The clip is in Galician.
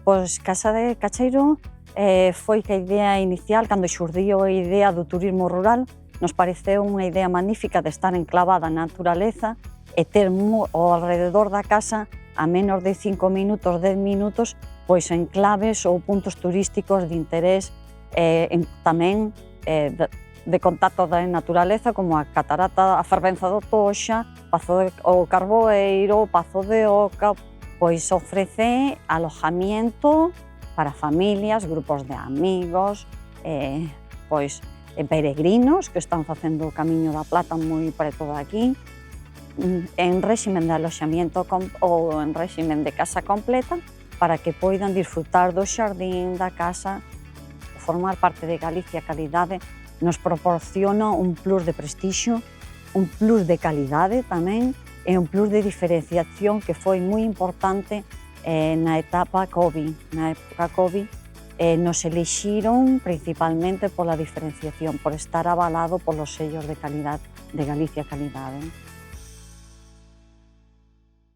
Pois Casa de Cacheiro foi que a idea inicial, cando xurdiu a idea do turismo rural, nos pareceu unha idea magnífica de estar enclavada na naturaleza e ter ao alrededor da casa, a menos de 5 minutos, 10 minutos, pois enclaves ou puntos turísticos de interés tamén de contacto da naturaleza, como a Catarata, a Fervenza do Toxa, o Carboeiro, o Pazo de Oca, pois ofrece alojamiento para familias, grupos de amigos, pois peregrinos que están facendo o Camiño da Plata moi preto de aquí, en réximen de aloxamiento ou en réximen de casa completa, para que poidan disfrutar do xardín, da casa. Formar parte de Galicia Calidade nos proporciona un plus de prestixio, un plus de calidade tamén, e un plus de diferenciación que foi moi importante na etapa COVID. Na época COVID nos elixiron principalmente pola diferenciación, por estar avalado polos sellos de calidade de Galicia Calidade.